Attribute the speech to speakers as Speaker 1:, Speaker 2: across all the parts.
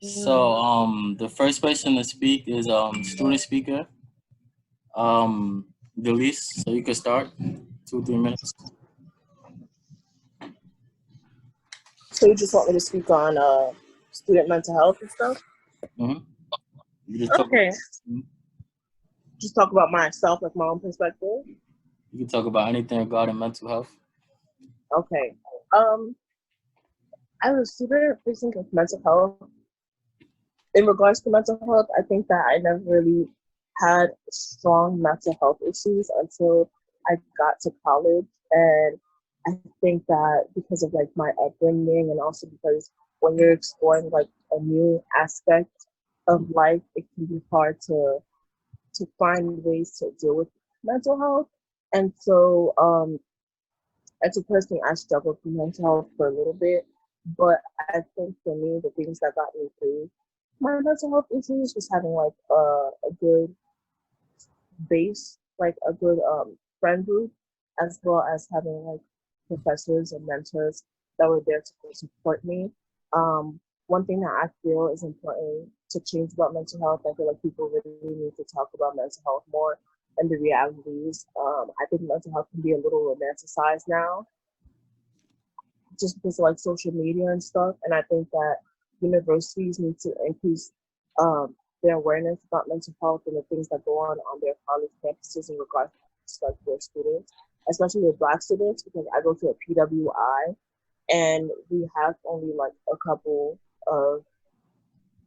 Speaker 1: So the first person to speak is student speaker, Delice. So you can start 2 3 minutes.
Speaker 2: So you just want me to speak on student mental health and stuff?
Speaker 1: Mm-hmm. You just talk.
Speaker 2: Okay. Just talk about myself, like my own perspective.
Speaker 1: You can talk about anything regarding mental health.
Speaker 2: Okay. Um, as a student facing with mental health, in regards to mental health, I think that I never really had strong mental health issues until I got to college. And I think that because of like my upbringing and also because when you're exploring like a new aspect of life, it can be hard to find ways to deal with mental health. And so as a person, I struggled with mental health for a little bit, but I think for me, the things that got me through my mental health issues was having like a good base, like a good friend group, as well as having like professors and mentors that were there to support me. One thing that I feel is important to change about mental health, I feel like people really need to talk about mental health more and the realities. I think mental health can be a little romanticized now just because of like social media and stuff. And I think that universities need to increase their awareness about mental health and the things that go on their college campuses in regards to like their students, especially with Black students, because I go to a PWI and we have only like a couple of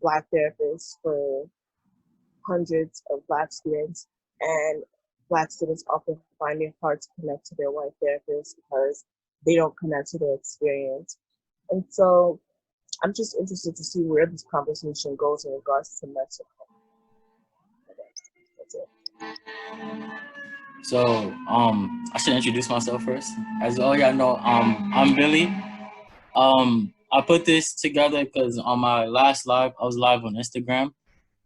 Speaker 2: Black therapists for hundreds of Black students, and Black students often find it hard to connect to their white therapists because they don't connect to their experience. And so I'm just interested to see where this conversation goes in regards to mental health. That's it.
Speaker 1: So I should introduce myself first. As all y'all know, I'm Billy. I put this together because on my last live, I was live on Instagram.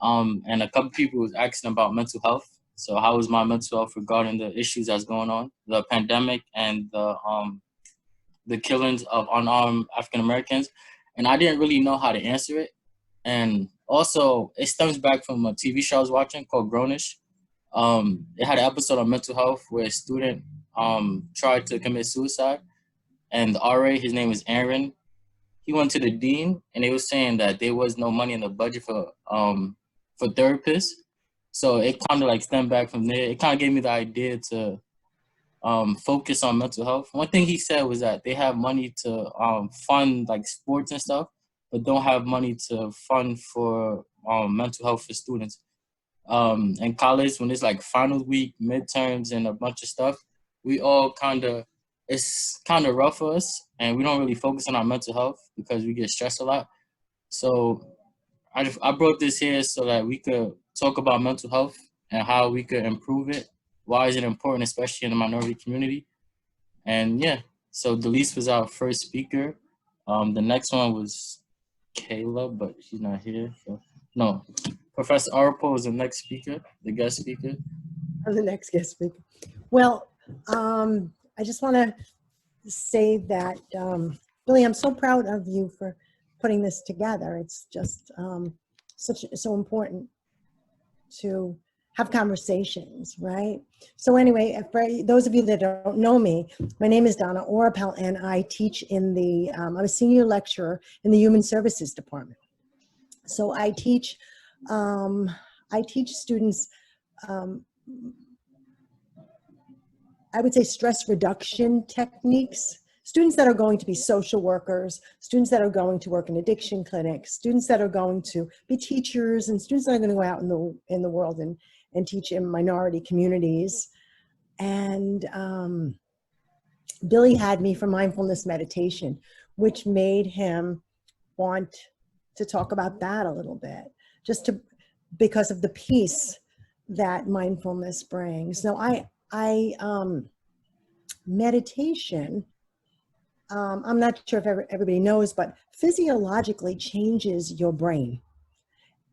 Speaker 1: And a couple people was asking about mental health. So how is my mental health regarding the issues that's going on, the pandemic and the killings of unarmed African Americans? And I didn't really know how to answer it. And also, it stems back from a TV show I was watching called Grownish. It had an episode on mental health where a student tried to commit suicide, and the RA, his name is Aaron, he went to the dean, and they was saying that there was no money in the budget for therapists. So it kind of like stemmed back from there. It kind of gave me the idea to focus on mental health. One thing he said was that they have money to fund like sports and stuff, but don't have money to fund for mental health for students. In college, when it's like finals week, midterms, and a bunch of stuff, we all it's kind of rough for us, and we don't really focus on our mental health because we get stressed a lot. So I brought this here so that we could talk about mental health and how we could improve it. Why is it important, especially in the minority community? And yeah, so Delice was our first speaker. The next one was Kayla, but she's not here. So no, Professor Oropall is the next speaker, the guest speaker.
Speaker 3: I'm the next guest speaker. Well, I just want to say that, Billy, I'm so proud of you for putting this together. It's just so important to have conversations, right? So anyway, for those of you that don't know me, my name is Donna Oropall, and I teach in the, I'm a senior lecturer in the Human Services Department. So I teach students, I would say stress reduction techniques, students that are going to be social workers, students that are going to work in addiction clinics, students that are going to be teachers, and students that are going to go out in the world and teach in minority communities. And Billy had me for mindfulness meditation, which made him want to talk about that a little bit, because of the peace that mindfulness brings. Now, meditation, I'm not sure if everybody knows, but physiologically changes your brain,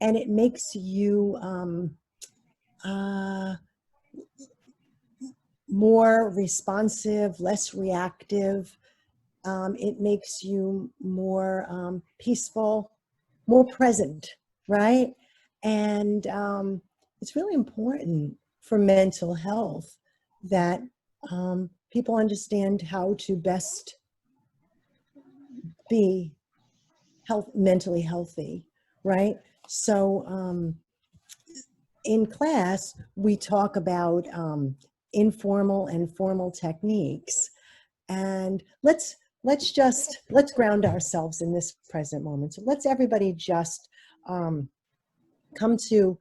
Speaker 3: and it makes you more responsive, less reactive. It makes you more peaceful, more present, right? And it's really important for mental health that people understand how to best be mentally healthy, right? So in class, we talk about informal and formal techniques. And let's ground ourselves in this present moment. So let's everybody just come to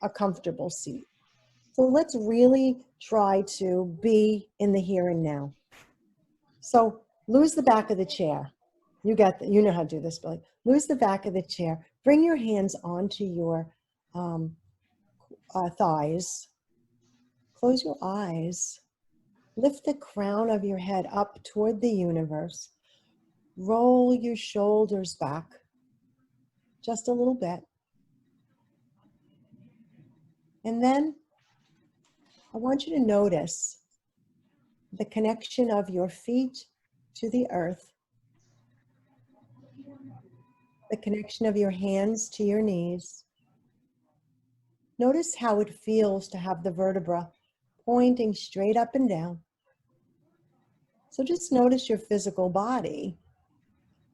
Speaker 3: a comfortable seat. So let's really try to be in the here and now. So lose the back of the chair. You know how to do this, Billy. Lose the back of the chair. Bring your hands onto your thighs. Close your eyes. Lift the crown of your head up toward the universe. Roll your shoulders back just a little bit. And then I want you to notice the connection of your feet to the earth, the connection of your hands to your knees. Notice how it feels to have the vertebra pointing straight up and down. So just notice your physical body.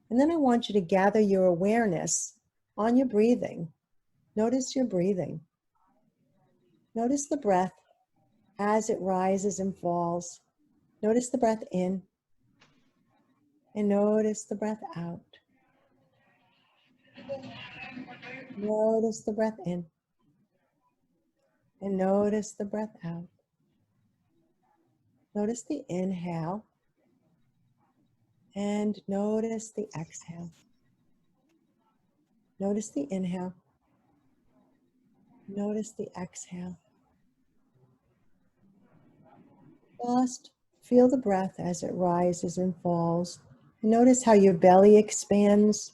Speaker 3: And then I want you to gather your awareness on your breathing. Notice your breathing. Notice the breath as it rises and falls. Notice the breath in and notice the breath out. Notice the breath in and notice the breath out. Notice the inhale and notice the exhale. Notice the inhale. Notice the exhale. Just feel the breath as it rises and falls. And notice how your belly expands,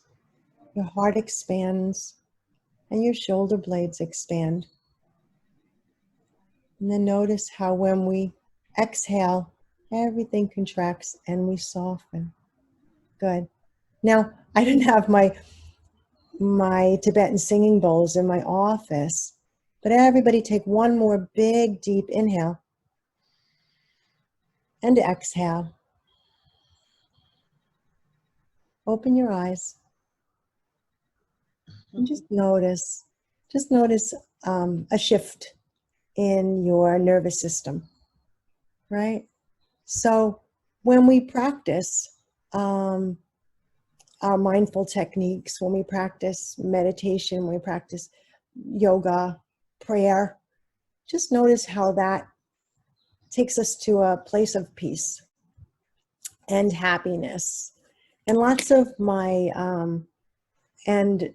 Speaker 3: your heart expands, and your shoulder blades expand. And then notice how when we exhale, everything contracts and we soften. Good. Now, I didn't have my Tibetan singing bowls in my office, but everybody take one more big, deep inhale and exhale. Open your eyes and just notice a shift in your nervous system, right? So when we practice our mindful techniques, when we practice meditation, when we practice yoga, prayer, just notice how that takes us to a place of peace and happiness. And lots of and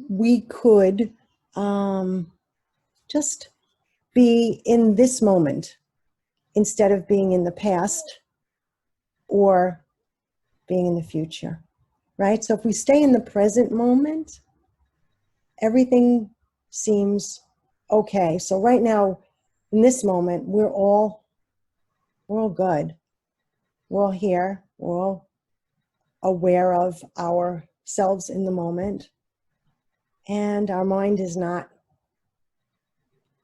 Speaker 3: we could just be in this moment instead of being in the past or being in the future, right? So if we stay in the present moment, everything seems okay. So right now, in this moment, we're all good. We're all here. We're all aware of ourselves in the moment. And our mind is not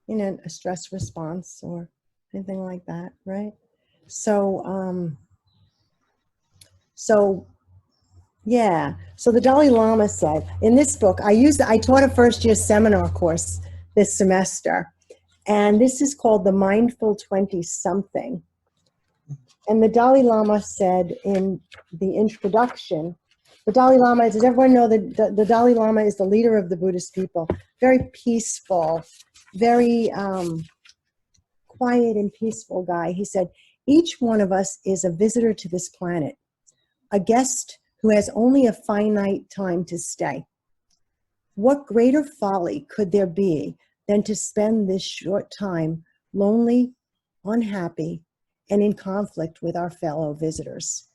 Speaker 3: in a stress response or anything like that, right? So, yeah. So the Dalai Lama said, in this book, I taught a first-year seminar course this semester, and this is called the Mindful 20-something. And the Dalai Lama said in the introduction, the Dalai Lama, does everyone know that the Dalai Lama is the leader of the Buddhist people? Very peaceful, very quiet and peaceful guy. He said, each one of us is a visitor to this planet, a guest who has only a finite time to stay. What greater folly could there be than to spend this short time lonely, unhappy, and in conflict with our fellow visitors?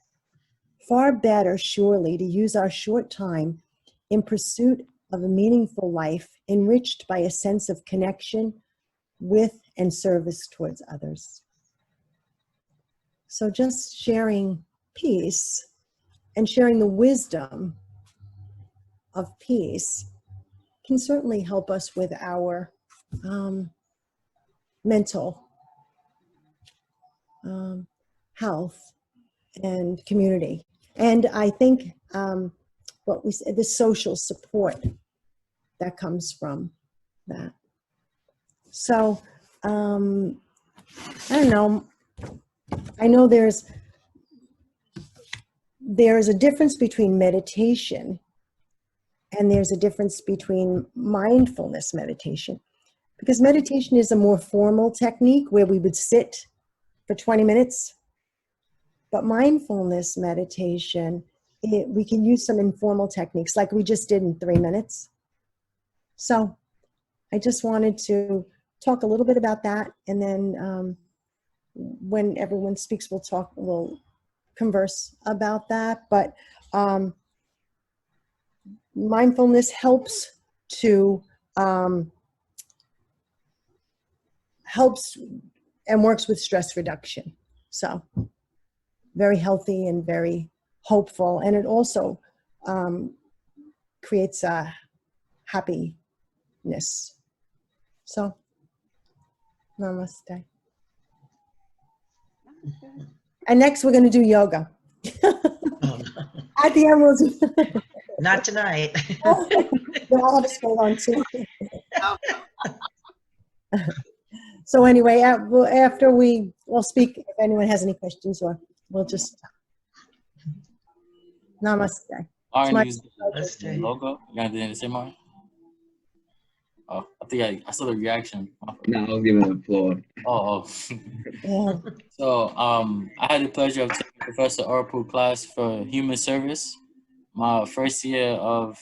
Speaker 3: Far better, surely, to use our short time in pursuit of a meaningful life, enriched by a sense of connection with and service towards others. So just sharing peace and sharing the wisdom of peace can certainly help us with our mental health and community. And I think what we said, the social support that comes from that. So, I don't know. I know there's a difference between meditation and there's a difference between mindfulness meditation. Because meditation is a more formal technique where we would sit for 20 minutes. But mindfulness meditation, we can use some informal techniques like we just did in 3 minutes. So I just wanted to talk a little bit about that. And then when everyone speaks, we'll converse about that. But mindfulness helps and works with stress reduction. So very healthy and very hopeful. And it also creates a happiness. So, namaste. And next we're going to do yoga. At the end, we'll do
Speaker 4: Not tonight.
Speaker 3: I'll have a skirt on too. So anyway, after we'll speak, if anyone has any questions, or we'll just namaste.
Speaker 1: All right,
Speaker 4: Namaste.
Speaker 1: the logo. You got anything to say, Martin? Oh, I think I saw the reaction.
Speaker 5: No, I was giving the floor.
Speaker 1: Oh.
Speaker 3: Yeah.
Speaker 1: So, I had the pleasure of taking Professor Oropall class for human service, my first year of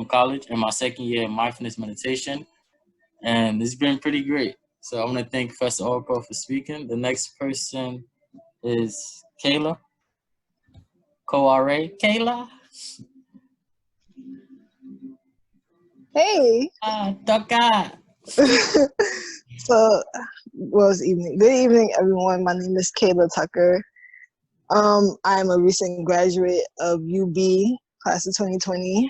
Speaker 1: college and my second year of mindfulness meditation, and it's been pretty great. So I want to thank Professor Oropall for speaking. The next person is Kayla. Co-RA. Kayla.
Speaker 6: Hey.
Speaker 1: Toka.
Speaker 6: So, well, it's evening. Good evening, everyone. My name is Kayla Tucker. I'm a recent graduate of UB, class of 2020.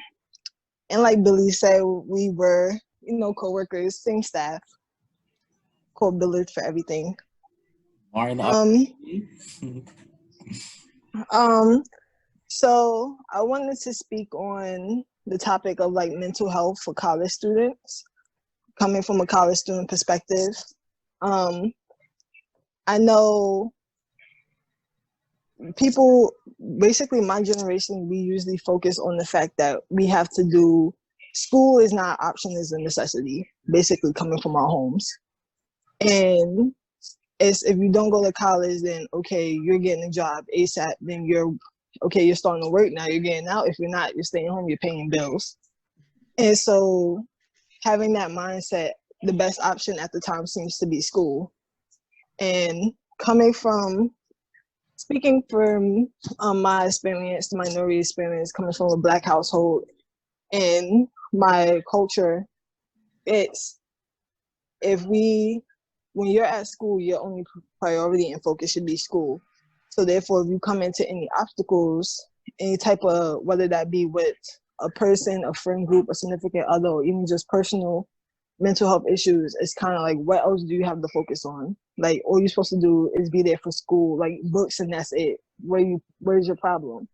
Speaker 6: And like Billy said, we were, co-workers, same staff, co-billers for everything. So I wanted to speak on the topic of like mental health for college students, coming from a college student perspective. I know people, basically my generation, we usually focus on the fact that we have to do, school is not an option, is a necessity, basically coming from our homes. And it's, if you don't go to college, then okay, you're getting a job ASAP, then you're starting to work now, you're getting out. If you're not, you're staying home, you're paying bills. And so having that mindset, the best option at the time seems to be school. And speaking from my experience, the minority experience, coming from a Black household, and my culture, it's, when you're at school, your only priority and focus should be school. So therefore, if you come into any obstacles, any type of, whether that be with a person, a friend group, a significant other, or even just personal mental health issues, it's kind of like, what else do you have to focus on? Like, all you're supposed to do is be there for school, like books, and that's it. Where's your problem?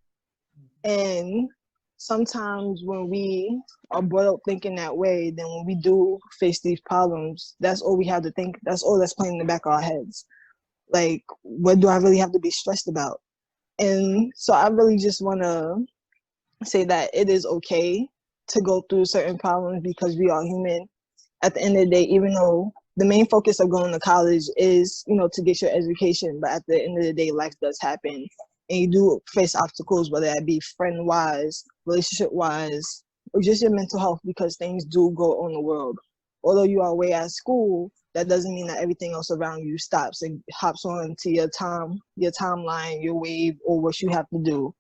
Speaker 6: And sometimes when we are brought up thinking that way, then when we do face these problems, that's all we have to think. That's all that's playing in the back of our heads. Like, what do I really have to be stressed about? And so I really just want to say that it is okay to go through certain problems because we are human. At the end of the day, even though the main focus of going to college is, to get your education, but at the end of the day, life does happen. And you do face obstacles, whether that be friend-wise, relationship-wise, or just your mental health, because things do go on in the world. Although you are away at school, that doesn't mean that everything else around you stops and hops on to your timeline, your wave, or what you have to do.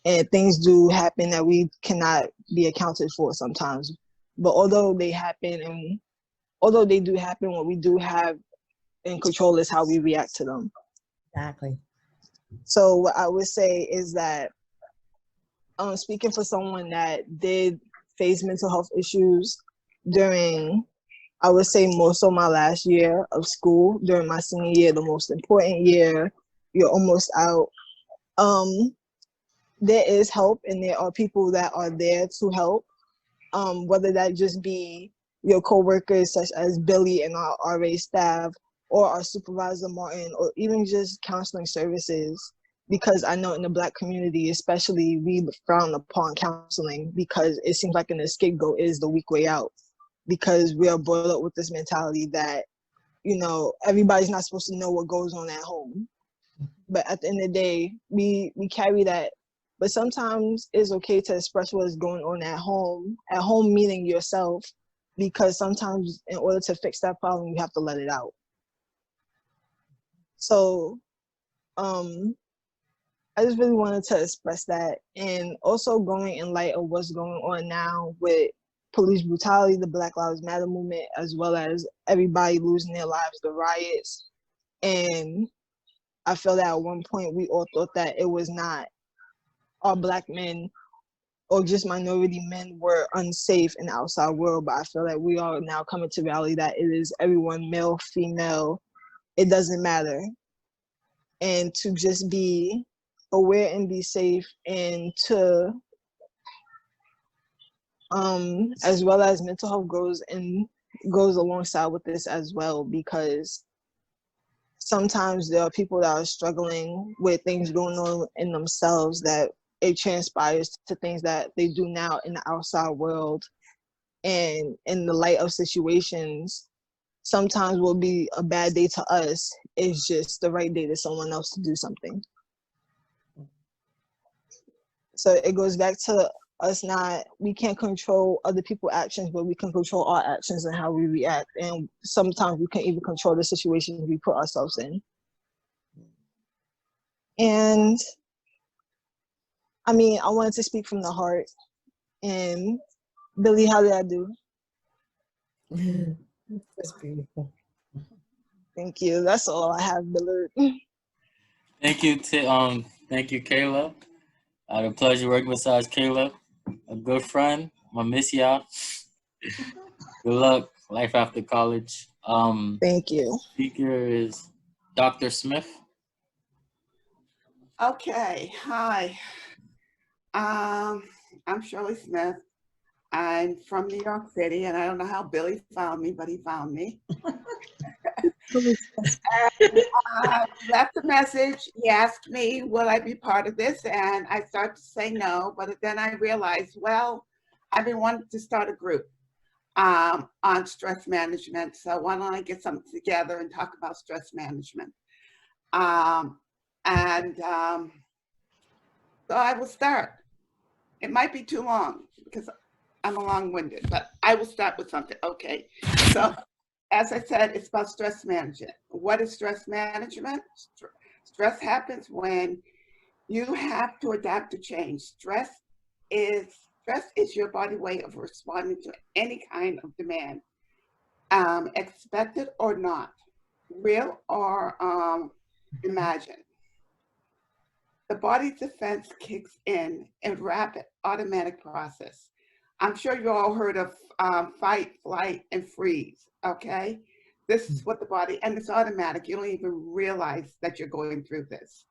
Speaker 6: And things do happen that we cannot be accounted for sometimes. But although they happen, and although they do happen, what we do have in control is how we react to them.
Speaker 3: Exactly.
Speaker 6: So what I would say is that speaking for someone that did face mental health issues during, I would say, most of my last year of school, during my senior year, the most important year, you're almost out. There is help, and there are people that are there to help, whether that just be your coworkers such as Billy and our RA staff, or our supervisor Martin, or even just counseling services. Because I know in the Black community especially, we frown upon counseling because it seems like an scapegoat is the weak way out, because we are brought up with this mentality that, you know, everybody's not supposed to know what goes on at home. But at the end of the day, we carry that. But sometimes it's okay to express what is going on at home meaning yourself, because sometimes in order to fix that problem, you have to let it out. So I just really wanted to express that. And also going in light of what's going on now with police brutality, the Black Lives Matter movement, as well as everybody losing their lives, the riots. And I feel that at one point we all thought that it was not all Black men or just minority men were unsafe in the outside world, but I feel that we are now coming to reality that it is everyone, male, female, it doesn't matter. And to just be aware and be safe, and to as well as mental health goes alongside with this as well, because sometimes there are people that are struggling with things going on in themselves that it transpires to things that they do now in the outside world. And in the light of situations, sometimes will be a bad day to us, it's just the right day to someone else to do something. So it goes back to us we can't control other people's actions, but we can control our actions and how we react. And sometimes we can't even control the situations we put ourselves in. And I mean, I wanted to speak from the heart. And Billy, how did I do?
Speaker 3: That's beautiful.
Speaker 6: Thank you. That's all I have, Billard.
Speaker 1: Thank you, Kayla. I had a pleasure working besides Kayla, a good friend. I miss y'all. Good luck, life after college.
Speaker 6: Thank you.
Speaker 1: Speaker is Dr. Smith.
Speaker 4: Okay, hi. I'm Shirley Smith. I'm from New York City, and I don't know how Billy found me, but he found me. Left a message. He asked me, will I be part of this? And I started to say no, but then I realized, well, I've been wanting to start a group on stress management. So why don't I get something together and talk about stress management? So I will start. It might be too long because I'm a long-winded, but I will start with something. Okay. So as I said, it's about stress management. What is stress management? Stress happens when you have to adapt to change. Stress is your body way of responding to any kind of demand, expected or not, real or imagined. The body's defense kicks in a rapid automatic process. I'm sure you all heard of fight, flight, and freeze, okay? This is what the body, and it's automatic. You don't even realize that you're going through this.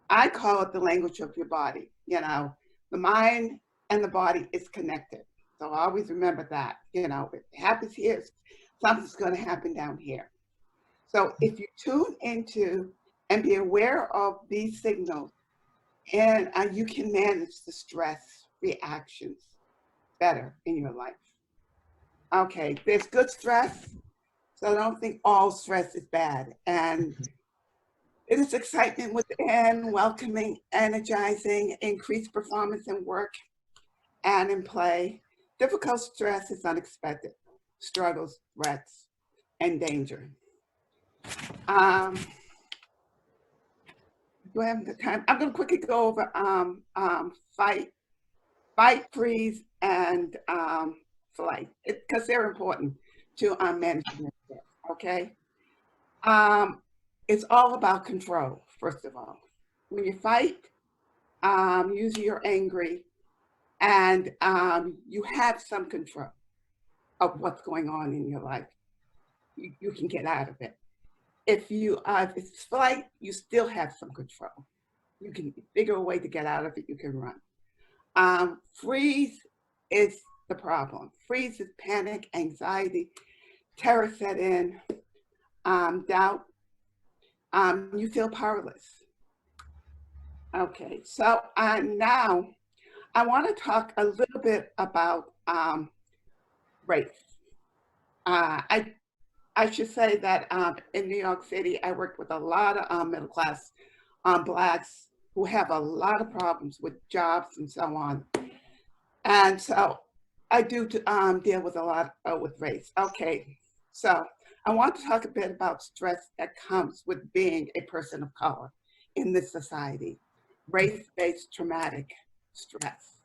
Speaker 4: I call it the language of your body. You know, the mind and the body is connected. So always remember that, you know, if it happens here, something's gonna happen down here. So if you tune into and be aware of these signals, and you can manage the stress reactions better in your life. Okay, there's good stress, so I don't think all stress is bad. And it is excitement within, welcoming, energizing, increased performance in work and in play. Difficult stress is unexpected, struggles, threats, and danger. Do I have the time? I'm going to quickly go over fight, freeze, and flight, because they're important to management. Okay, it's all about control. First of all, when you fight, usually you're angry. and you have some control of what's going on in your life, you can get out of it. If it's flight, you still have some control. You can figure a way to get out of it. You can run. Freeze is the problem. Freeze is panic, anxiety, terror set in, doubt. You feel powerless. Okay, so now I want to talk a little bit about race. I should say that in New York City, I worked with a lot of middle class Blacks who have a lot of problems with jobs and so on. And so I do deal with a lot with race. Okay, so I want to talk a bit about stress that comes with being a person of color in this society. Race-based traumatic stress.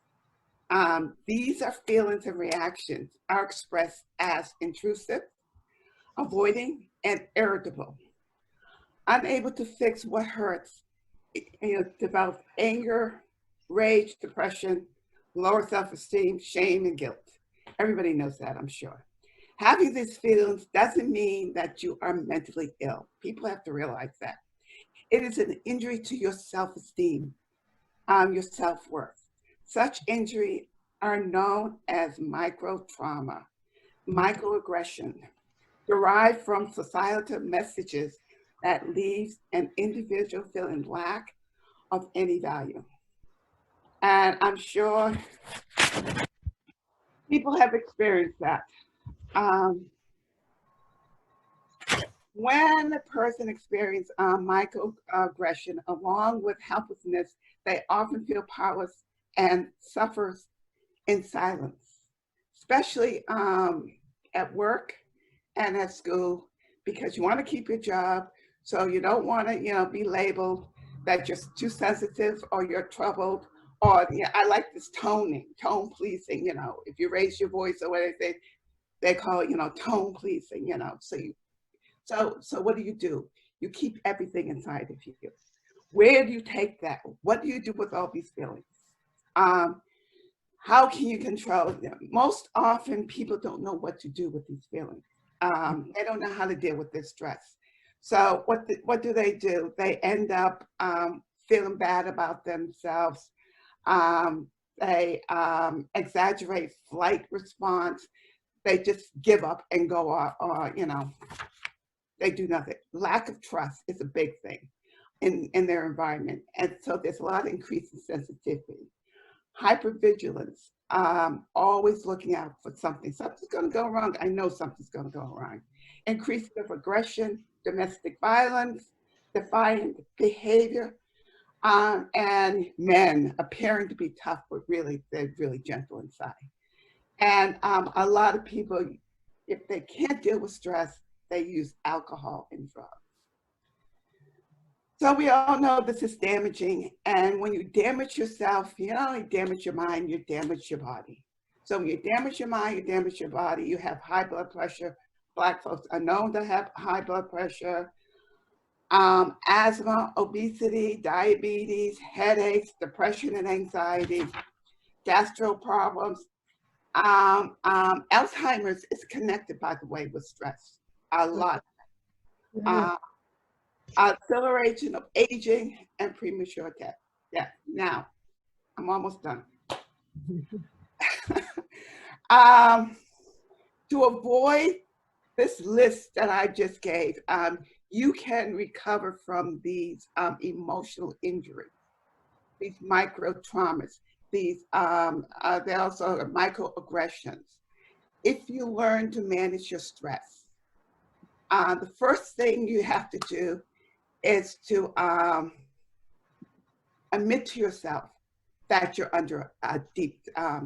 Speaker 4: These are feelings and reactions are expressed as intrusive, avoiding, and irritable. Unable to fix what hurts, develop anger, rage, depression, lower self-esteem, shame, and guilt. Everybody knows that, I'm sure. Having these feelings doesn't mean that you are mentally ill. People have to realize that. It is an injury to your self-esteem, your self-worth. Such injuries are known as micro-trauma, microaggression, derived from societal messages that leaves an individual feeling lack of any value. And I'm sure people have experienced that. When a person experiences microaggression along with helplessness, they often feel powerless and suffers in silence, especially at work and at school, because you want to keep your job, so you don't want to, be labeled that you're too sensitive or you're troubled, or I like this tone policing. If you raise your voice or whatever they call it, tone policing. So what do? You keep everything inside of you. Where do you take that? What do you do with all these feelings? How can you control them? Most often, people don't know what to do with these feelings. They don't know how to deal with this stress. So what do? They end up feeling bad about themselves. They exaggerate flight response. They just give up and go on, they do nothing. Lack of trust is a big thing in their environment. And so there's a lot of increase in sensitivity. Hypervigilance, always looking out for something. Something's going to go wrong. I know something's going to go wrong. Increase of aggression, domestic violence, defiant behavior, and men appearing to be tough, but really, they're really gentle inside. And a lot of people, if they can't deal with stress, they use alcohol and drugs. So we all know this is damaging. And when you damage yourself, you not only damage your mind, you damage your body. So when you damage your mind, you damage your body. You have high blood pressure. Black folks are known to have high blood pressure, asthma, obesity, diabetes, headaches, depression and anxiety, gastro problems. Alzheimer's is connected, by the way, with stress. A lot. Acceleration of aging and premature death. Yeah, now, I'm almost done. To avoid this list that I just gave, you can recover from these emotional injuries, these micro traumas, these they're also microaggressions. If you learn to manage your stress, the first thing you have to do is to admit to yourself that you're under a deep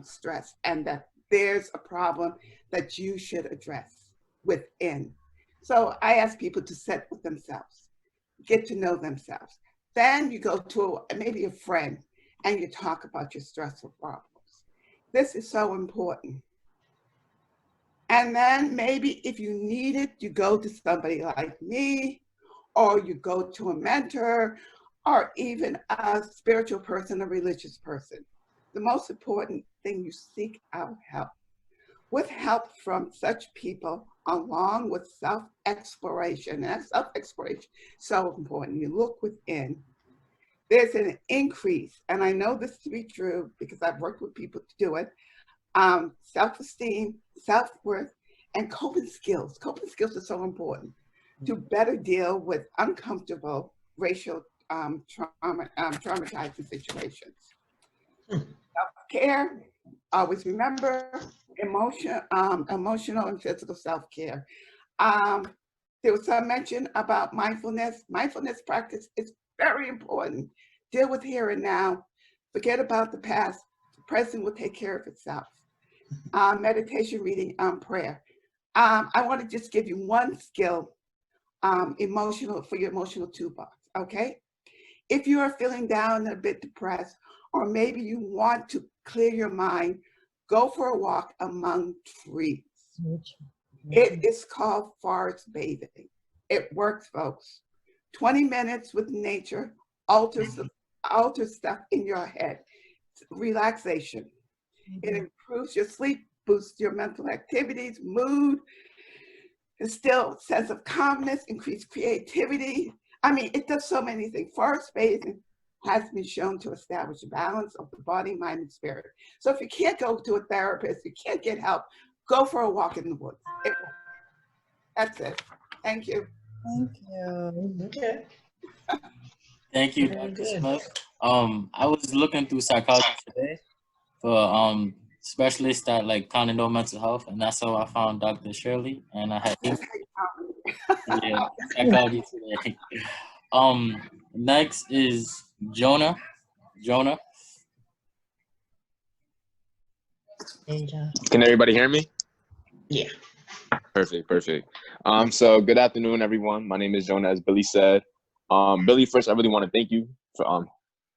Speaker 4: stress and that there's a problem that you should address within. So I ask people to sit with themselves, get to know themselves. Then you go to maybe a friend and you talk about your stressful problems. This is so important. And then maybe if you need it, you go to somebody like me, or you go to a mentor, or even a spiritual person, a religious person. the most important thing, you seek out help. With help from such people, along with self-exploration, and that's self-exploration, so important. You look within. There's an increase, and I know this to be true because I've worked with people to do it, self-esteem, self-worth, and coping skills. Coping skills are so important to better deal with uncomfortable racial traumatizing situations. Self-care, always remember emotional and physical self-care. There was some mention about mindfulness. Mindfulness practice is very important. Deal with here and now. Forget about the past. The present will take care of itself. Meditation, reading, prayer. I want to just give you one skill, emotional, for your emotional toolbox, okay? If you are feeling down and a bit depressed, or maybe you want to clear your mind, go for a walk among trees. It is called forest bathing. It works, folks. 20 minutes with nature alters stuff in your head. Relaxation. It improves your sleep, boosts your mental activities, mood, instill sense of calmness, increase creativity. I mean, it does so many things. Forest bathing has been shown to establish a balance of the body, mind, and spirit. So if you can't go to a therapist, you can't get help, go for a walk in the woods. That's it. Thank you.
Speaker 3: Thank you.
Speaker 2: Okay.
Speaker 1: Thank you,
Speaker 2: Very
Speaker 1: Dr.
Speaker 2: good.
Speaker 1: Smith. I was looking through psychology today for specialists that like kind of know mental health, and that's how I found Dr. Shirley, and I had yeah, psychology today. Next is Jonah. Jonah.
Speaker 7: Can everybody hear me?
Speaker 2: Yeah.
Speaker 7: Perfect. So good afternoon, everyone. My name is Jonah, as Billy said. Billy, first, I really want to thank you for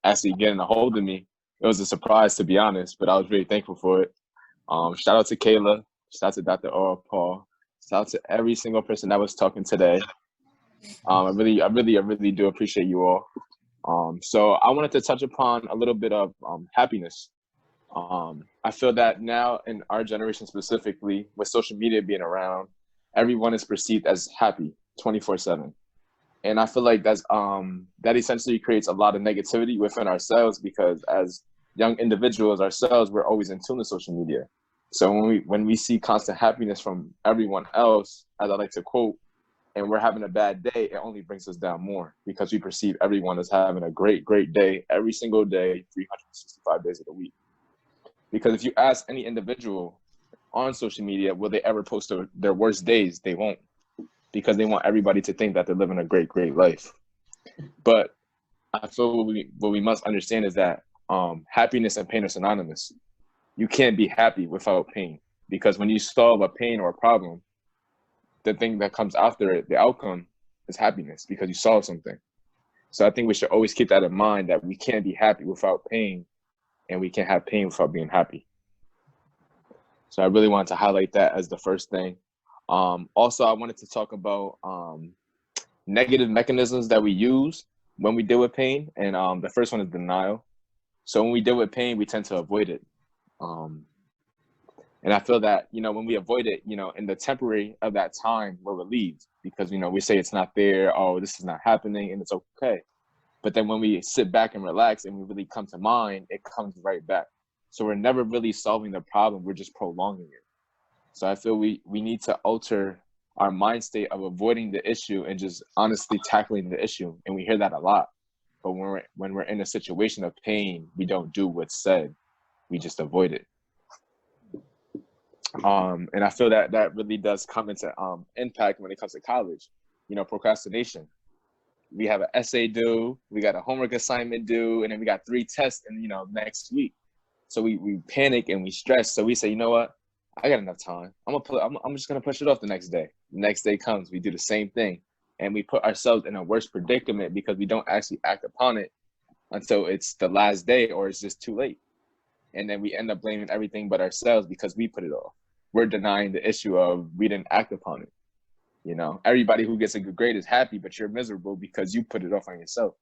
Speaker 7: actually getting a hold of me. It was a surprise, to be honest, but I was really thankful for it. Shout out to Kayla. Shout out to Dr. Oropall. Shout out to every single person that was talking today. I really do appreciate you all. So I wanted to touch upon a little bit of happiness. I feel that now in our generation specifically, with social media being around, everyone is perceived as happy 24/7. And I feel like that essentially creates a lot of negativity within ourselves, because as young individuals ourselves, we're always in tune to social media. So when we see constant happiness from everyone else, as I like to quote, and we're having a bad day, it only brings us down more, because we perceive everyone as having a great day every single day, 365 days of the week. Because if you ask any individual on social media, will they ever post their worst days? They won't, because they want everybody to think that they're living a great life. But I feel what we must understand is that happiness and pain are synonymous. You can't be happy without pain, because when you solve a pain or a problem, the thing that comes after it, the outcome, is happiness, because you solve something. So I think we should always keep that in mind, that we can't be happy without pain, and we can't have pain without being happy. So I really wanted to highlight that as the first thing. Also, I wanted to talk about negative mechanisms that we use when we deal with pain. And the first one is denial. So when we deal with pain, we tend to avoid it. And I feel that, when we avoid it, in the temporary of that time, we're relieved, because, we say it's not there. Oh, this is not happening, and it's okay. But then when we sit back and relax and we really come to mind, it comes right back. So we're never really solving the problem. We're just prolonging it. So I feel we need to alter our mind state of avoiding the issue and just honestly tackling the issue. And we hear that a lot. But when we're in a situation of pain, we don't do what's said. We just avoid it. And I feel that really does come into impact when it comes to college. Procrastination. We have an essay due, we got a homework assignment due, and then we got 3 tests in, next week. So we panic and we stress. So we say, you know what? I got enough time. I'm just gonna push it off the next day. The next day comes, we do the same thing, and we put ourselves in a worse predicament, because we don't actually act upon it until it's the last day, or it's just too late. And then we end up blaming everything but ourselves, because we put it off. We're denying the issue of we didn't act upon it. Everybody who gets a good grade is happy, but you're miserable because you put it off on yourself.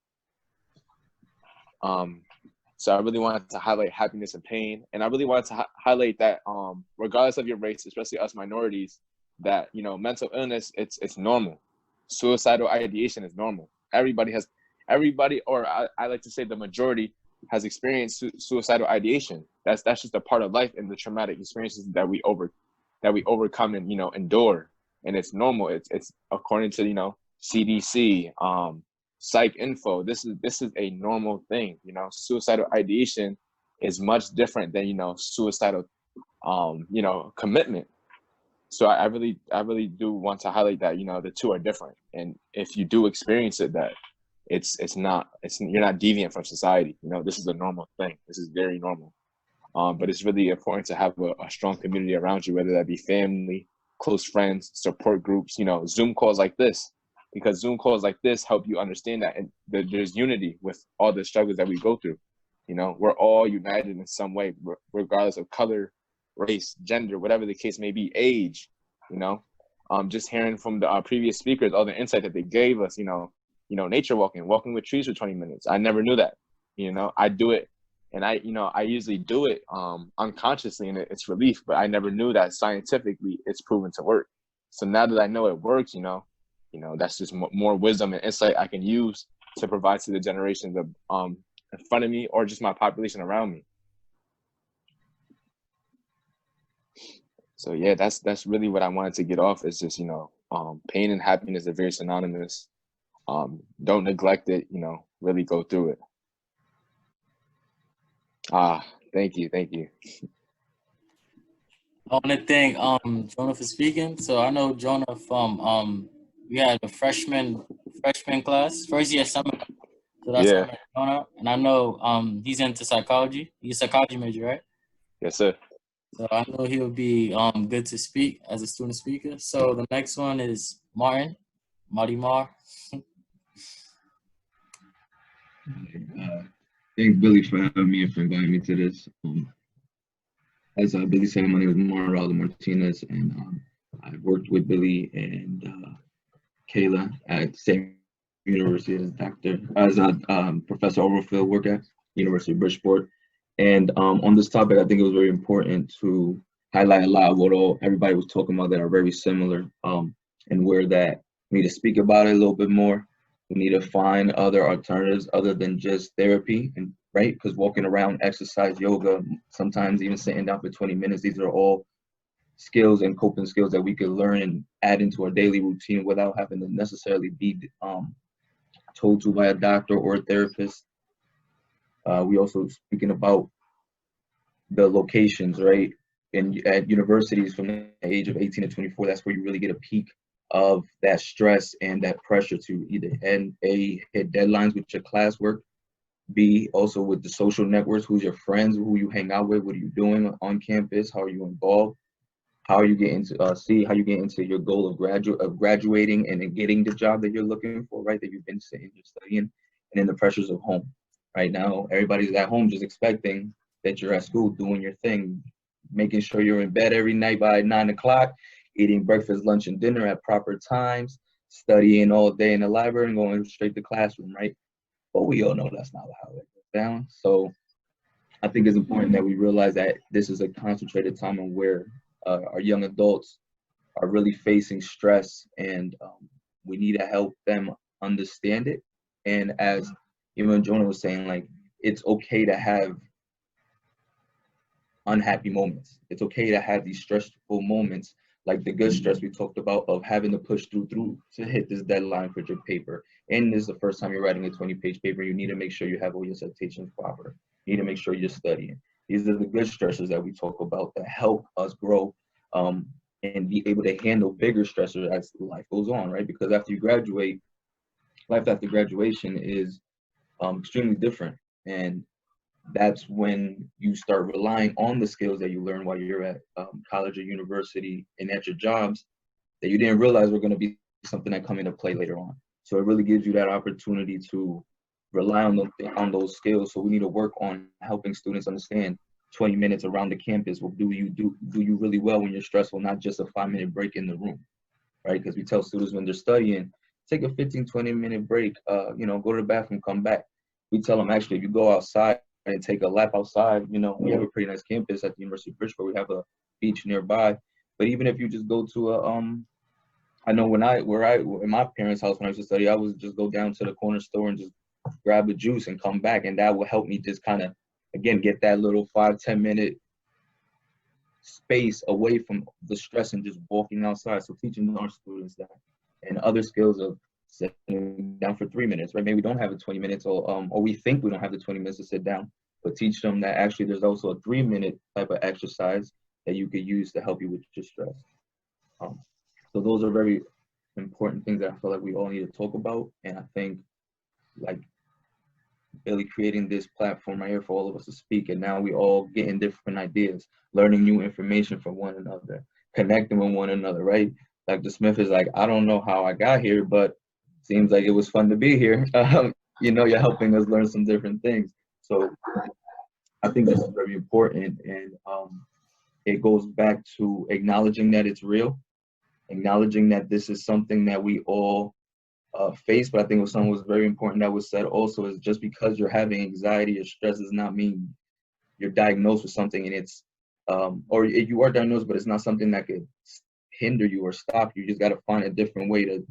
Speaker 7: So I really wanted to highlight happiness and pain, and I really wanted to highlight that regardless of your race, especially us minorities, that mental illness, it's normal. Suicidal ideation is normal. Everybody, or I like to say the majority has experienced suicidal ideation. That's just a part of life and the traumatic experiences that we overcome and endure, and it's normal. It's according to CDC, psych info. This is a normal thing. Suicidal ideation is much different than suicidal commitment. So I really do want to highlight that the two are different, and if you do experience it, that you're not deviant from society. This is a normal thing. This is very normal. But it's really important to have a strong community around you, whether that be family, close friends, support groups, Zoom calls like this, because Zoom calls like this help you understand that, and there's unity with all the struggles that we go through. We're all united in some way, regardless of color, race, gender, whatever the case may be, age. Just hearing from the previous speakers, all the insight that they gave us, nature walking with trees for 20 minutes. I never knew that. I do it, and I usually do it unconsciously, and it's relief, but I never knew that scientifically it's proven to work. So now that I know it works, that's just more wisdom and insight I can use to provide to the generations of in front of me, or just my population around me. So yeah, that's really what I wanted to get off, is just pain and happiness are very synonymous. Don't neglect it, really go through it. Thank you.
Speaker 1: I want to thank Jonah for speaking. So I know Jonah from we had a freshman class, first year summer. So that's
Speaker 7: Yeah.
Speaker 1: Jonah, and I know he's into psychology. He's a psychology major, right?
Speaker 7: Yes, sir.
Speaker 1: So I know he'll be good to speak as a student speaker. So the next one is Marty Mar.
Speaker 5: Thanks, Billy, for having me and for inviting me to this. As Billy said, my name is Ralda-Martinez, and I've worked with Billy and Kayla at the same university as Professor Oropall work at University of Bridgeport. And on this topic, I think it was very important to highlight a lot of what everybody was talking about that are very similar, and where that we need to speak about it a little bit more. We need to find other alternatives other than just therapy, and right, because walking around, exercise, yoga, sometimes even sitting down for 20 minutes, these are all skills and coping skills that we could learn and add into our daily routine without having to necessarily be told to by a doctor or a therapist. We also speaking about the locations, right? And at universities from the age of 18 to 24, that's where you really get a peak of that stress and that pressure to either hit deadlines with your classwork, B, also with the social networks, who's your friends, who you hang out with, what are you doing on campus, how are you involved, how are you getting to C, how you get into your goal of graduating and then getting the job that you're looking for, right, that you've been sitting, you're studying, and then the pressures of home. Right now, everybody's at home just expecting that you're at school doing your thing, making sure you're in bed every night by 9 o'clock, eating breakfast, lunch, and dinner at proper times, studying all day in the library and going straight to classroom, right? But we all know that's not how it goes down. So I think it's important that we realize that this is a concentrated time on where our young adults are really facing stress, and we need to help them understand it. And as even Jonah was saying, like, it's okay to have unhappy moments. It's okay to have these stressful moments, like the good stress we talked about of having to push through to hit this deadline for your paper. And this is the first time you're writing a 20-page paper. You need to make sure you have all your citations proper. You need to make sure you're studying. These are the good stressors that we talk about that help us grow and be able to handle bigger stressors as life goes on, right? Because after you graduate, life after graduation is extremely different. And that's when you start relying on the skills that you learn while you're at college or university and at your jobs that you didn't realize were going to be something that come into play later on. So it really gives you that opportunity to rely on those skills. So we need to work on helping students understand 20 minutes around the campus will do you really well when you're stressful, not just a 5-minute break in the room, right? Because we tell students when they're studying, take a 15, 20-minute break, go to the bathroom, come back. We tell them, actually, if you go outside and take a lap outside. You know, we have a pretty nice campus at the University of Bridgeport. We have a beach nearby. But even if you just go to a I know in my parents' house when I used to study, I would just go down to the corner store and just grab a juice and come back, and that would help me just kind of, again, get that little 5-10 minute space away from the stress and just walking outside. So teaching our students that, and other skills of sitting down for 3 minutes, right? Maybe we don't have the 20 minutes, or we think we don't have the 20 minutes to sit down, but teach them that actually there's also a 3-minute type of exercise that you could use to help you with your stress. So those are very important things that I feel like we all need to talk about. And I think, like, really creating this platform right here for all of us to speak, and now we all getting different ideas, learning new information from one another, connecting with one another, right? Dr. Smith is like, I don't know how I got here, but seems like it was fun to be here. You know, you're helping us learn some different things. So I think this is very important, and it goes back to acknowledging that it's real, acknowledging that this is something that we all face. But I think something was very important that was said also is, just because you're having anxiety or stress does not mean you're diagnosed with something, and it's or you are diagnosed, but it's not something that could hinder you or stop you. You just got to find a different way to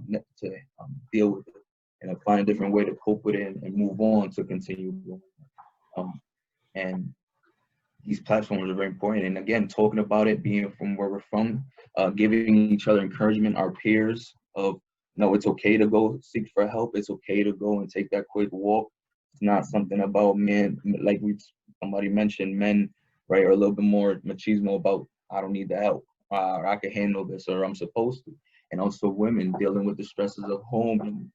Speaker 5: deal with it, and find a different way to cope with it and move on to continue going. And these platforms are very important. And again, talking about it, being from where we're from, giving each other encouragement, our peers, of, no, it's okay to go seek for help. It's okay to go and take that quick walk. It's not something about men, like somebody mentioned, men, right, are a little bit more machismo about, I don't need the help, or I can handle this, or I'm supposed to. And also women dealing with the stresses of home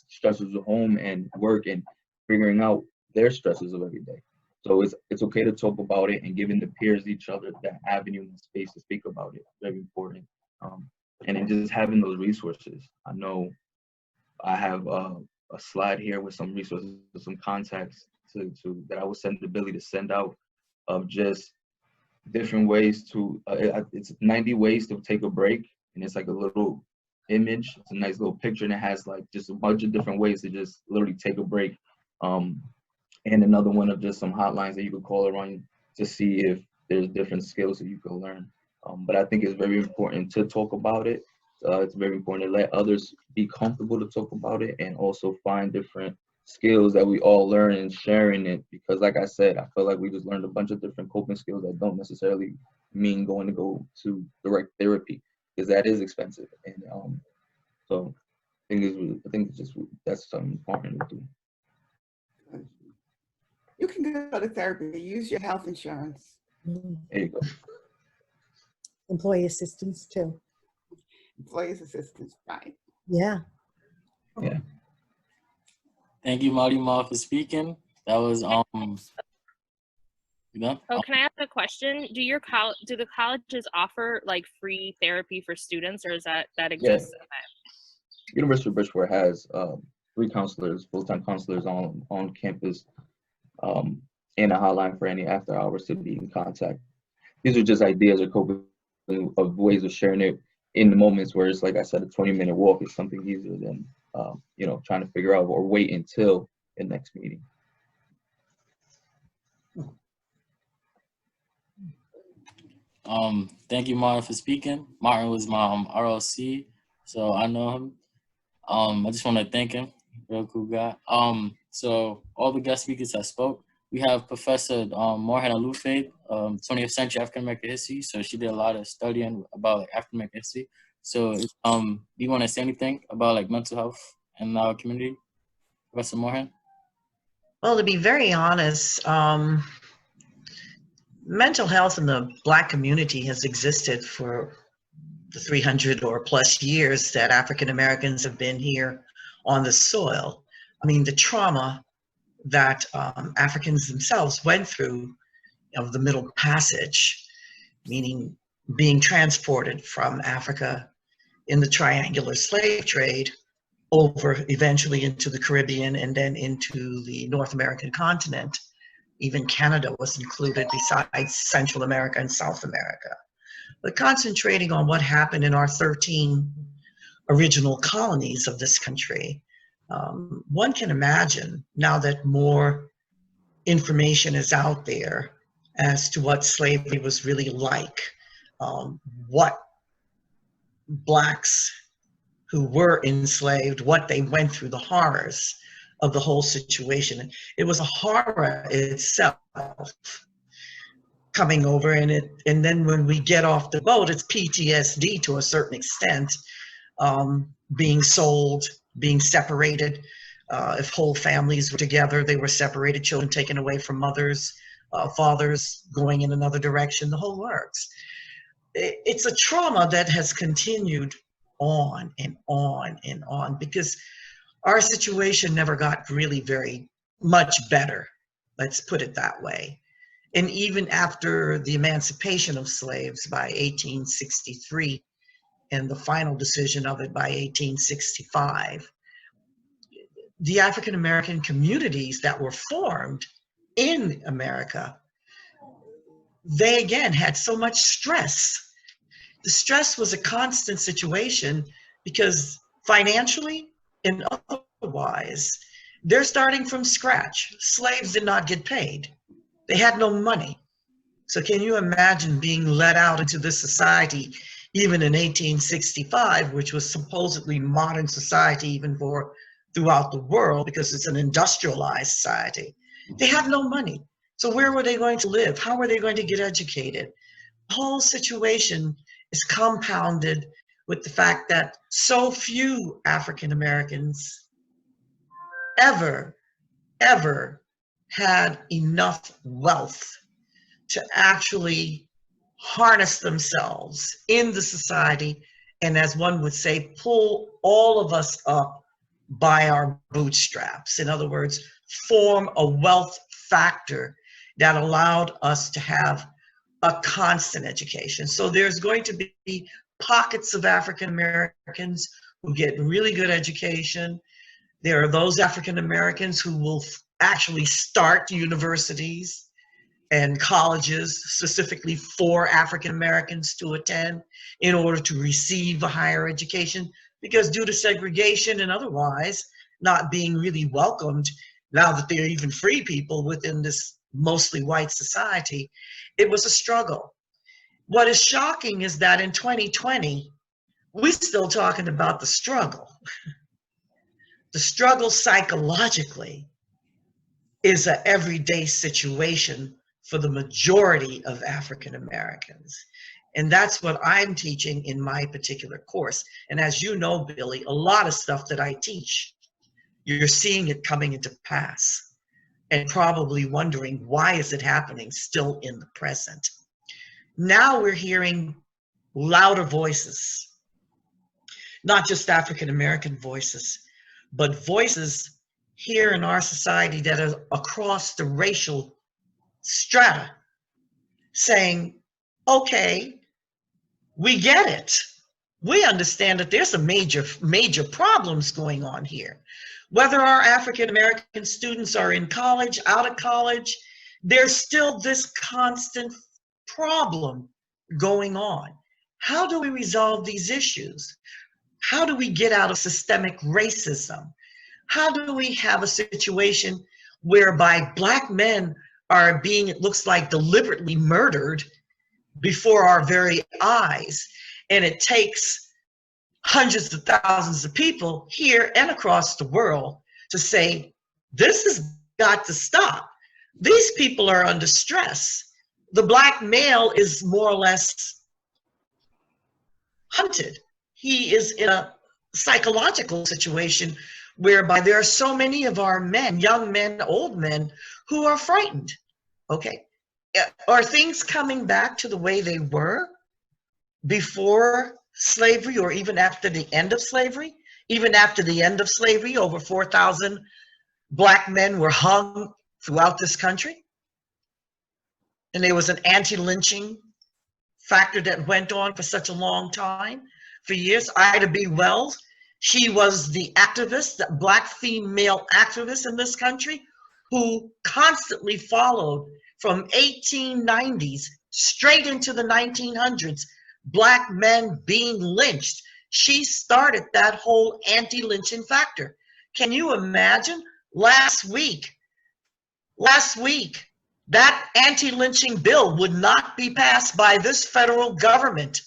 Speaker 5: stresses of home and work, and figuring out their stresses of every day. So it's okay to talk about it, and giving the peers each other that avenue and space to speak about it. Very important. And then just having those resources. I know I have a slide here with some resources, some contacts that I would send to Billy to send out, of just different ways to, it's 90 ways to take a break. And it's like a little image. It's a nice little picture, and it has like just a bunch of different ways to just literally take a break. And another one of just some hotlines that you could call around to see if there's different skills that you can learn. But I think it's very important to talk about it. It's very important to let others be comfortable to talk about it, and also find different skills that we all learn and sharing it. Because like I said, I feel like we just learned a bunch of different coping skills that don't necessarily mean going to go to direct therapy, because that is expensive. And so I think it's just, that's something important to do.
Speaker 4: You can go to therapy, use your health insurance.
Speaker 5: There you go.
Speaker 3: Employee assistance too.
Speaker 4: Employees assistance, right?
Speaker 3: Yeah.
Speaker 5: Yeah.
Speaker 1: Thank you, Marty, for speaking. That was you know?
Speaker 8: Oh, can I ask a question? Do the colleges offer like free therapy for students, or is that exists?
Speaker 5: Yeah. University of Bridgeport has 3 counselors, full-time counselors on campus, and a hotline for any after hours to be in contact. These are just ideas or coping of ways of sharing it in the moments where it's, like I said, a 20-minute walk is something easier than you know, trying to figure out or wait until the next meeting.
Speaker 1: Thank you, Martin, for speaking. Martin was my RLC, so I know him. I just want to thank him. Real cool guy. So all the guest speakers that spoke, we have Professor Morehand-Olufade, 20th century African American history. So she did a lot of studying about like African American history. So do you want to say anything about like mental health in our community, Professor Morehand?
Speaker 9: Well, to be very honest, mental health in the Black community has existed for the 300 or plus years that African Americans have been here on the soil. I mean, the trauma that Africans themselves went through of the Middle Passage, meaning being transported from Africa in the triangular slave trade over eventually into the Caribbean and then into the North American continent. Even Canada was included besides Central America and South America. But concentrating on what happened in our 13 original colonies of this country, one can imagine now that more information is out there as to what slavery was really like, what Blacks who were enslaved, what they went through, the horrors of the whole situation. It was a horror itself coming over, and then when we get off the boat, it's PTSD to a certain extent, being sold, being separated. If whole families were together, they were separated, children taken away from mothers, fathers going in another direction, the whole works. It's a trauma that has continued on and on and on, because our situation never got really very much better, let's put it that way. And even after the emancipation of slaves by 1863 and the final decision of it by 1865, the African American communities that were formed in America, they again had so much stress. The stress was a constant situation because financially and otherwise, they're starting from scratch. Slaves did not get paid. They had no money. So can you imagine being let out into this society, even in 1865, which was supposedly modern society even for throughout the world because it's an industrialized society. They have no money. So where were they going to live? How were they going to get educated? The whole situation is compounded with the fact that so few African Americans ever had enough wealth to actually harness themselves in the society, and as one would say, pull all of us up by our bootstraps. In other words, form a wealth factor that allowed us to have a constant education. So there's going to be pockets of African Americans who get really good education. There are those African Americans who will actually start universities and colleges specifically for African Americans to attend in order to receive a higher education, because due to segregation and otherwise not being really welcomed, now that they're even free people within this mostly white society, it was a struggle. What is shocking is that in 2020, we're still talking about the struggle. The struggle psychologically is an everyday situation for the majority of African Americans. And that's what I'm teaching in my particular course. And as you know, Billy, a lot of stuff that I teach, you're seeing it coming into pass and probably wondering, why is it happening still in the present? Now we're hearing louder voices, not just African American voices, but voices here in our society that are across the racial strata saying, okay, we get it. We understand that there's some major problems going on here. Whether our African American students are in college, out of college, there's still this constant problem going on. How do we resolve these issues? How do we get out of systemic racism? How do we have a situation whereby Black men are being, it looks like, deliberately murdered before our very eyes, and it takes hundreds of thousands of people here and across the world to say, this has got to stop. These people are under stress. The Black male is more or less hunted. He is in a psychological situation whereby there are so many of our men, young men, old men, who are frightened, okay? Are things coming back to the way they were before slavery, or even after the end of slavery? Even after the end of slavery, over 4,000 Black men were hung throughout this country. And there was an anti-lynching factor that went on for such a long time, for years. Ida B. Wells, she was the activist, the Black female activist in this country, who constantly followed from 1890s straight into the 1900s, Black men being lynched. She started that whole anti-lynching factor. Can you imagine? Last week, last week, that anti-lynching bill would not be passed by this federal government.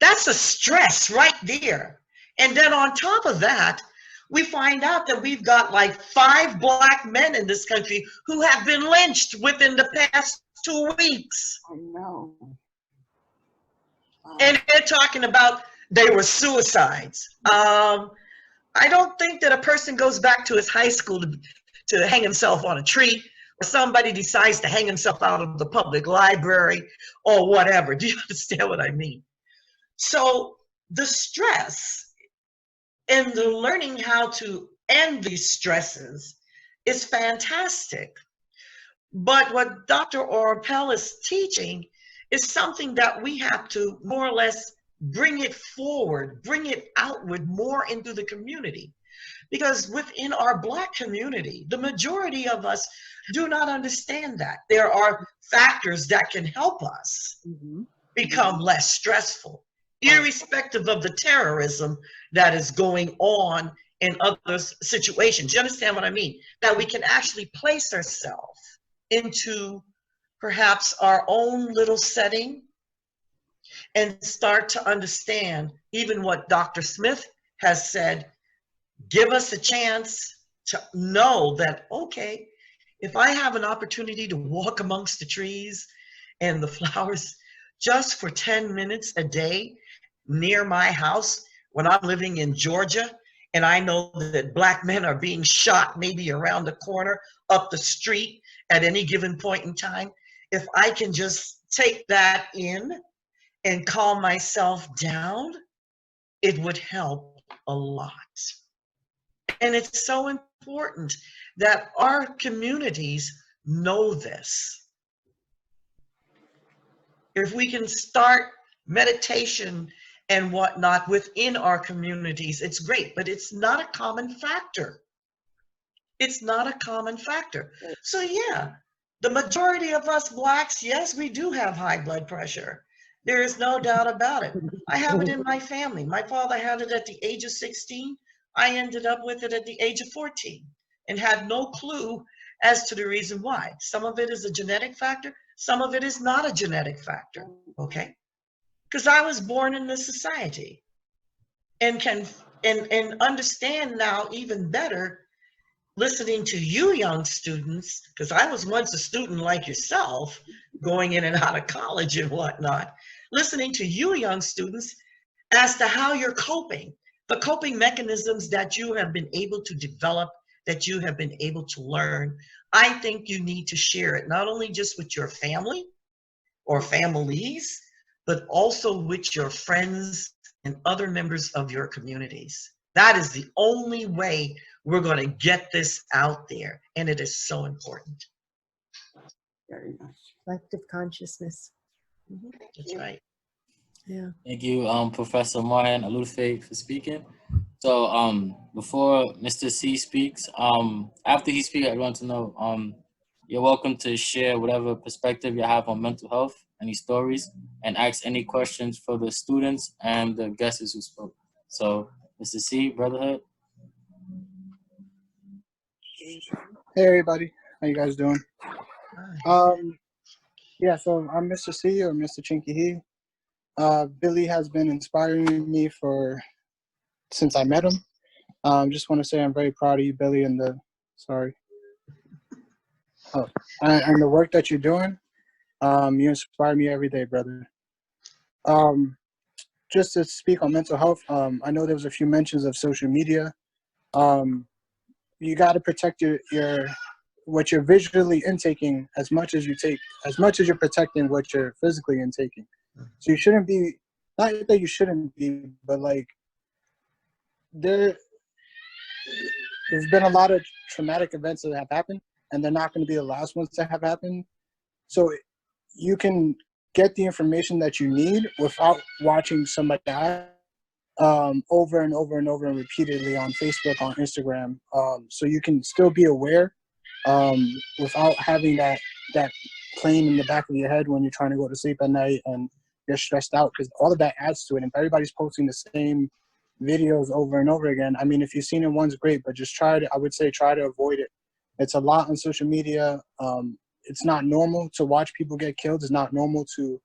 Speaker 9: That's a stress right there. And then on top of that, we find out that we've got like 5 black men in this country who have been lynched within the past 2 weeks.
Speaker 4: I know.
Speaker 9: And they're talking about they were suicides. I don't think that a person goes back to his high school to hang himself on a tree, or somebody decides to hang himself out of the public library or whatever. Do you understand what I mean? So the stress and the learning how to end these stresses is fantastic. But what Dr. Oropall is teaching is something that we have to more or less bring it forward, bring it outward more into the community. Because within our Black community, the majority of us do not understand that. There are factors that can help us become less stressful, irrespective of the terrorism that is going on in other situations. You understand what I mean? That we can actually place ourselves into perhaps our own little setting and start to understand even what Dr. Smith has said. Give us a chance to know that, okay, if I have an opportunity to walk amongst the trees and the flowers just for 10 minutes a day near my house when I'm living in Georgia, and I know that Black men are being shot maybe around the corner, up the street at any given point in time, if I can just take that in and calm myself down, it would help a lot. And it's so important that our communities know this. If we can start meditation and whatnot within our communities, it's great, but it's not a common factor. It's not a common factor. So yeah, the majority of us Blacks, yes, we do have high blood pressure. There is no doubt about it. I have it in my family. My father had it at the age of 16. I ended up with it at the age of 14 and had no clue as to the reason why. Some of it is a genetic factor. Some of it is not a genetic factor, okay? Because I was born in this society and can and understand now even better listening to you young students, because I was once a student like yourself, going in and out of college and whatnot, listening to you young students as to how you're coping, the coping mechanisms that you have been able to develop, that you have been able to learn. I think you need to share it, not only just with your family or families, but also with your friends and other members of your communities. That is the only way we're going to get this out there, and it is so important.
Speaker 4: Very much.
Speaker 3: Collective consciousness.
Speaker 9: That's right.
Speaker 3: Yeah.
Speaker 1: Thank you, Professor Morehand-Olufade, for speaking. So before Mr. C speaks, after he speaks, I want to know, you're welcome to share whatever perspective you have on mental health, any stories, and ask any questions for the students and the guests who spoke. So, Mr. C, Brotherhood.
Speaker 10: Hey everybody, how you guys doing? Yeah, so I'm Mr. C or Mr. Chinky He. Billy has been inspiring me since I met him. Just want to say I'm very proud of you, Billy, and the work that you're doing. You inspire me every day, brother. Just to speak on mental health, I know there was a few mentions of social media. You got to protect what you're visually intaking as much as you're protecting what you're physically intaking. So you shouldn't be, not that you shouldn't be, but like there's been a lot of traumatic events that have happened, and they're not going to be the last ones to have happened. So you can get the information that you need without watching somebody die over and over and over and repeatedly on Facebook, on Instagram. So you can still be aware without having that playing in the back of your head when you're trying to go to sleep at night and you're stressed out, because all of that adds to it. And if everybody's posting the same videos over and over again, I mean, if you've seen it once, great, but just try to avoid it It's a lot on social media. It's not normal to watch people get killed. It's not normal to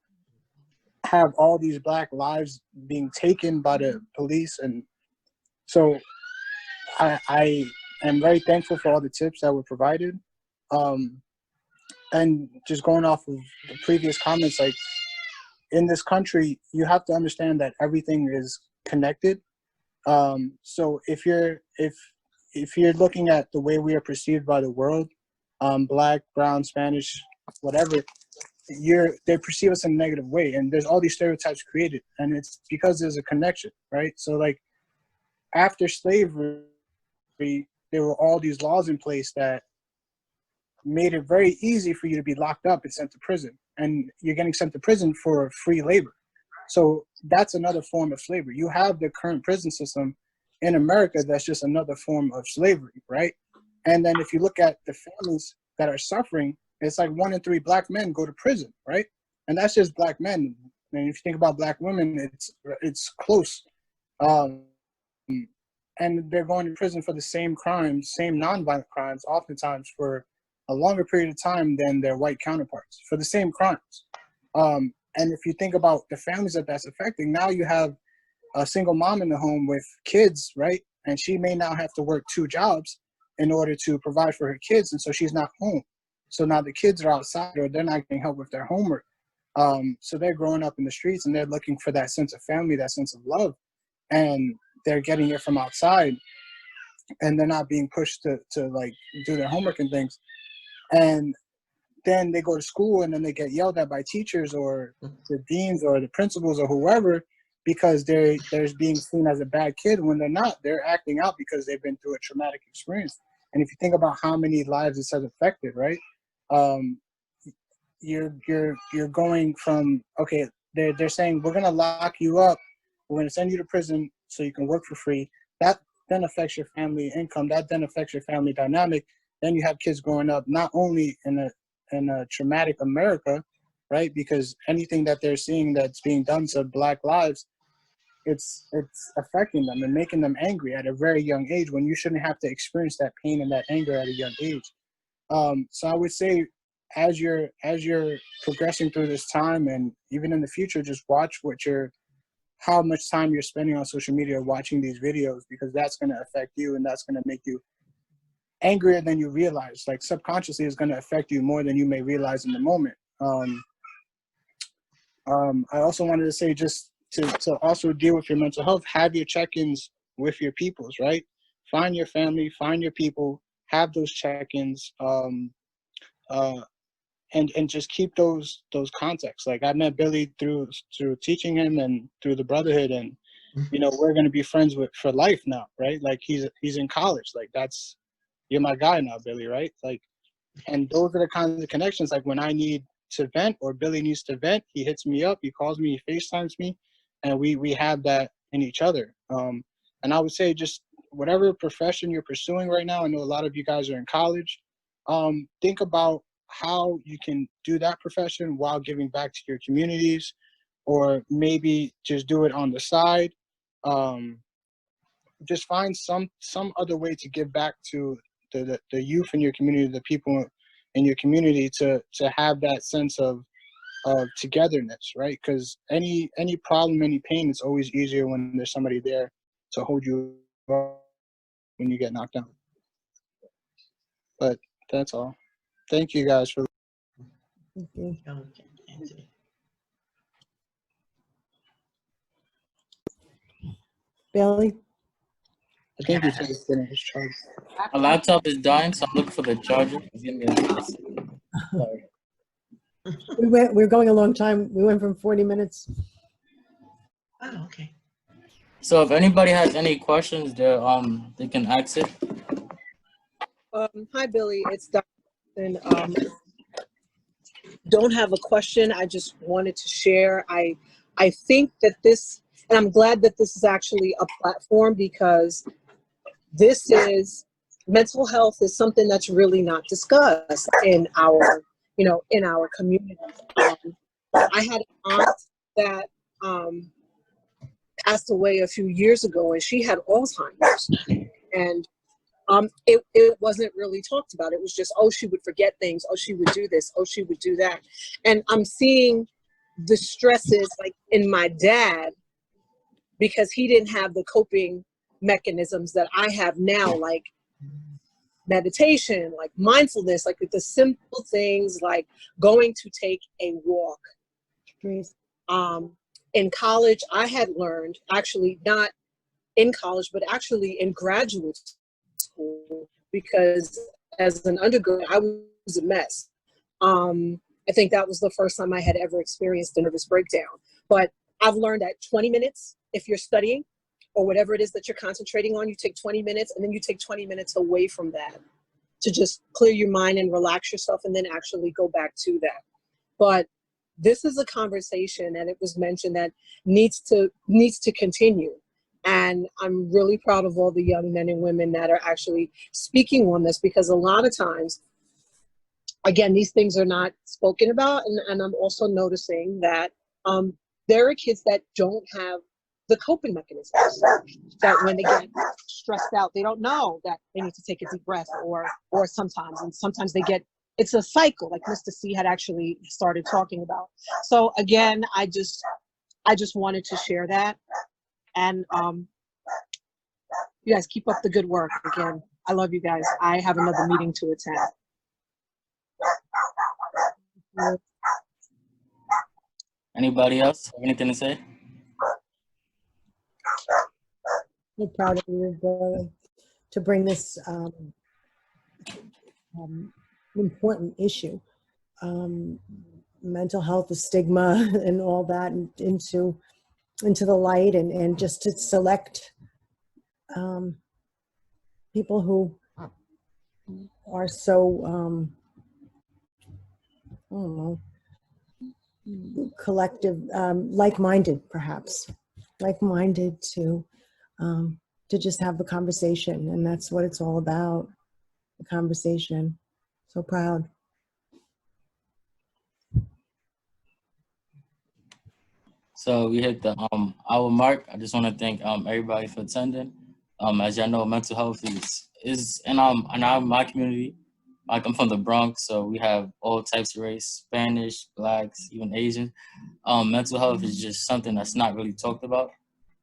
Speaker 10: have all these Black lives being taken by the police. And so I am very thankful for all the tips that were provided. And just going off of the previous comments, like, in this country, you have to understand that everything is connected. So if you're looking at the way we are perceived by the world, Black, brown, Spanish, whatever, they perceive us in a negative way, and there's all these stereotypes created, and it's because there's a connection, right? So like after slavery, there were all these laws in place that made it very easy for you to be locked up and sent to prison, and you're getting sent to prison for free labor. So that's another form of slavery. You have the current prison system in America that's just another form of slavery, right? And then if you look at the families that are suffering, it's like 1 in 3 Black men go to prison, right? And that's just Black men. And if you think about Black women, it's close. And they're going to prison for the same crimes, same nonviolent crimes, oftentimes for a longer period of time than their white counterparts for the same crimes. And if you think about the families that's affecting, now you have a single mom in the home with kids, right? And she may now have to work 2 jobs in order to provide for her kids, and so she's not home. So now the kids are outside, or they're not getting help with their homework. So they're growing up in the streets, and they're looking for that sense of family, that sense of love, and they're getting it from outside, and they're not being pushed to like do their homework and things. And then they go to school, and then they get yelled at by teachers or the deans or the principals or whoever, because they're being seen as a bad kid when they're not. They're acting out because they've been through a traumatic experience. And if you think about how many lives this has affected, right? You're going from, okay, they're saying we're gonna lock you up, we're gonna send you to prison so you can work for free. That then affects your family income. That then affects your family dynamic. Then you have kids growing up not only in a traumatic America, right? Because anything that they're seeing that's being done to Black lives, it's affecting them and making them angry at a very young age, when you shouldn't have to experience that pain and that anger at a young age. So I would say, as you're progressing through this time, and even in the future, just watch how much time you're spending on social media watching these videos, because that's going to affect you, and that's going to make you angrier than you realize. Like subconsciously, it's going to affect you more than you may realize in the moment. I also wanted to say, just to also deal with your mental health, have your check-ins with your peoples, right? Find your family, find your people, have those check-ins, and just keep those contacts. Like I met Billy through teaching him and through the brotherhood, and we're going to be friends for life now, right? Like he's in college. Like you're my guy now, Billy, right? Like, and those are the kinds of connections, like when I need to vent or Billy needs to vent, he hits me up, he calls me, he FaceTimes me, and we have that in each other. And I would say, just whatever profession you're pursuing right now, I know a lot of you guys are in college, think about how you can do that profession while giving back to your communities, or maybe just do it on the side. Just find some other way to give back to the youth in your community, the people in your community, to have that sense of togetherness, right? Because any problem, any pain, is always easier when there's somebody there to hold you up when you get knocked down. But that's all. Thank you guys for.
Speaker 3: Billy?
Speaker 10: I think you said it's finished charge.
Speaker 1: My laptop is dying, so I'm looking for the charger. It's gonna be a second. Sorry.
Speaker 3: We're going a long time. We went from 40 minutes.
Speaker 9: Oh, okay.
Speaker 1: So if anybody has any questions, they can ask it.
Speaker 11: Hi, Billy. It's Donna. Don't have a question. I just wanted to share. I think that this, and I'm glad that this is actually a platform, because this is, mental health is something that's really not discussed in our, in our community. I had an aunt that passed away a few years ago, and she had Alzheimer's. And it wasn't really talked about. It was just, oh, she would forget things. Oh, she would do this. Oh, she would do that. And I'm seeing the stresses like in my dad because he didn't have the coping mechanisms that I have now, like meditation, like mindfulness, like the simple things like going to take a walk. In college, I had learned, actually not in college, but actually in graduate school, because as an undergrad, I was a mess. I think that was the first time I had ever experienced a nervous breakdown. But I've learned that 20 minutes, if you're studying or whatever it is that you're concentrating on, you take 20 minutes and then you take 20 minutes away from that to just clear your mind and relax yourself and then actually go back to that. But this is a conversation, and it was mentioned, that needs to continue. And I'm really proud of all the young men and women that are actually speaking on this, because a lot of times, again, these things are not spoken about. And I'm also noticing that there are kids that don't have the coping mechanisms, that when they get stressed out, they don't know that they need to take a deep breath, or sometimes they get, it's a cycle, like Mr. C had actually started talking about. So again, I just wanted to share that. And you guys keep up the good work. Again, I love you guys. I have another meeting to attend.
Speaker 1: Anybody else have anything to say?
Speaker 3: I'm proud of you to bring this important issue, mental health, the stigma and all that into the light, and just to select people who are so I don't know, collective, like-minded, perhaps, like-minded to just have the conversation. And that's what it's all about, the conversation. So proud.
Speaker 1: So we hit the hour mark. I just want to thank everybody for attending. As y'all know, mental health is in my community. Like, I'm from the Bronx, so we have all types of race, Spanish, Blacks, even Asian. Mental health is just something that's not really talked about.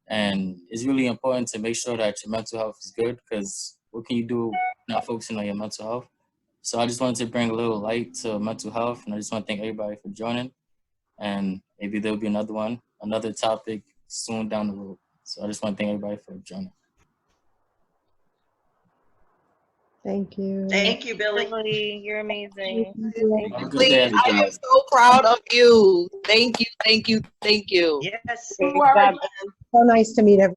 Speaker 1: And it's really important to make sure that your mental health is good, because what can you do not focusing on your mental health? So I just wanted to bring a little light to mental health, and I just want to thank everybody for joining. And maybe there'll be another topic soon down the road. So I just want to thank everybody for joining.
Speaker 3: Thank you.
Speaker 9: Thank you, Billy.
Speaker 8: Billy, you're amazing.
Speaker 1: Have a good day,
Speaker 12: I am
Speaker 1: everybody.
Speaker 12: so proud of you. Thank you, thank you, thank you.
Speaker 9: Yes.
Speaker 3: So nice to meet everyone.